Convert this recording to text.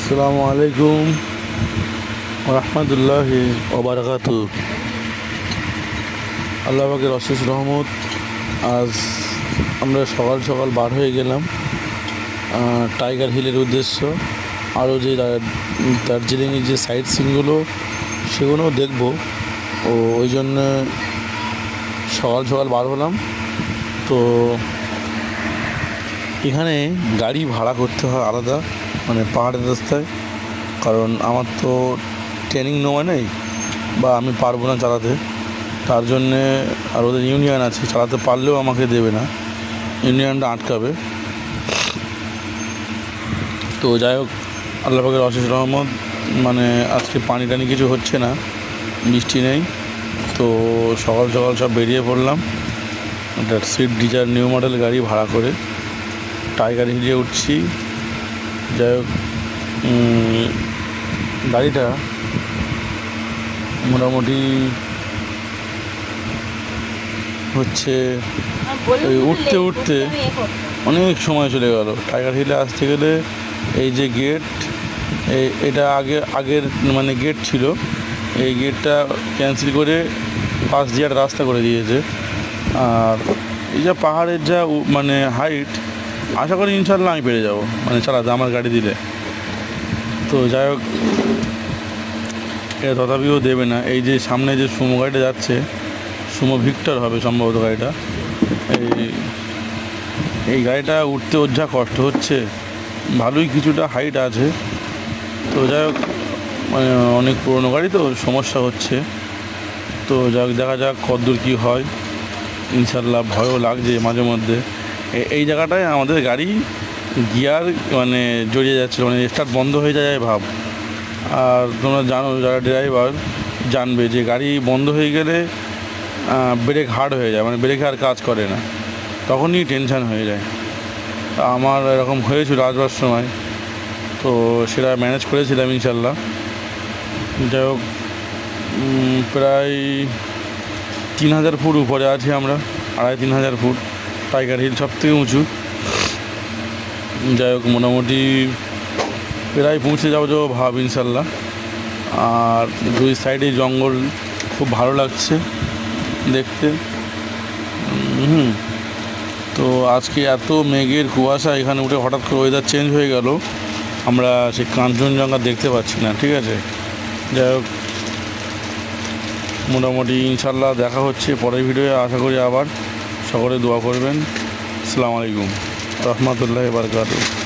আসসালামু আলাইকুম রহমতুল্লাহি ওবারাকাতু। আল্লাহ পাকের অশেষ রহমত। আজ আমরা সকাল সকাল বার হয়ে গেলাম টাইগার হিলের উদ্দেশ্য। আরও যে দার্জিলিংয়ের যে সাইট সিনগুলো সেগুলোও দেখব, ওই জন্যে সকাল সকাল বার হলাম। তো এখানে গাড়ি ভাড়া করতে হয় আলাদা, মানে পাহাড়ের রাস্তায়, কারণ আমার তো ট্রেনিং নেওয়া নেই বা আমি পারবো না চালাতে। তার জন্যে আর ওদের ইউনিয়ন আছে, চালাতে পারলেও আমাকে দেবে না, ইউনিয়নটা আটকাবে। তো যাই হোক, আল্লাহ পাকের অশেষ রহমত, মানে আজকে পানি টানি কিছু হচ্ছে না, বৃষ্টি নেই। তো সকাল সকাল সব বেরিয়ে পড়লাম একটা সুইফট ডিজায়ার নিউ মডেল গাড়ি ভাড়া করে টাইগার হিলে উঠছি। যাই হোক, গাড়িটা মোটামুটি হচ্ছে উঠতে উঠতে অনেক সময় চলে গেল। টাইগার হিলে আসতে গেলে এই যে গেট, এটা আগের মানে গেট ছিল, এই গেটটা ক্যান্সেল করে পাশ দিয়ে একটা রাস্তা করে দিয়েছে। আর এই যা পাহাড়ের যা মানে হাইট, আশা করি ইনশাল্লাহ আমি পেরে যাবো মানে চালাতে আমার গাড়ি দিলে। তো যাই হোক, এটা তথাপিও দেবে না। এই যে সামনে যে সুমো গাড়িটা যাচ্ছে, সুমো ভিক্টর হবে সম্ভবত গাড়িটা, এই গাড়িটা উঠতে ওর যা কষ্ট হচ্ছে, ভালোই কিছুটা হাইট আছে। তো যাই হোক, মানে অনেক পুরনো গাড়ি তো সমস্যা হচ্ছে। তো যাক, দেখা যাক কতদূর কী হয়। ইনশাল্লাহ ভয়ও লাগছে মাঝে মধ্যে। এই জায়গাটায় আমাদের গাড়ি গিয়ার মানে জড়িয়ে যাচ্ছিলো, মানে স্টার্ট বন্ধ হয়ে যায় ভাব। আর তোমরা জানো, যারা ড্রাইভার জানবে যে গাড়ি বন্ধ হয়ে গেলে ব্রেক হার্ড হয়ে যায়, মানে ব্রেক আর কাজ করে না, তখনই টেনশান হয়ে যায়। আমার এরকম হয়েছিল আসবার সময়, তো সেটা ম্যানেজ করেছিলাম ইনশাল্লাহ। যাই হোক, প্রায় 3000 ফুট উপরে আছি আমরা, 2500-3000 ফুট। টাইগার হিল সব থেকে উঁচু। যাই হোক, মোটামুটি প্রায় পৌঁছে যাবো ভাব ইনশাল্লাহ। আর দুই সাইডে জঙ্গল, খুব ভালো লাগছে দেখতে। তো আজকে এত মেঘের কুয়াশা, এখানে উঠে হঠাৎ করে ওয়েদার চেঞ্জ হয়ে গেল, আমরা সেই কাঞ্চনজঙ্ঘা দেখতে পাচ্ছি না। ঠিক আছে, যাই হোক, মোটামুটি ইনশাল্লাহ দেখা হচ্ছে পরের ভিডিওয়ে। আশা করি আবার সকলে দোয়া করবেন। আসসালামু আলাইকুম রহমতুল্লাহি ওয়া বারাকাতুহু।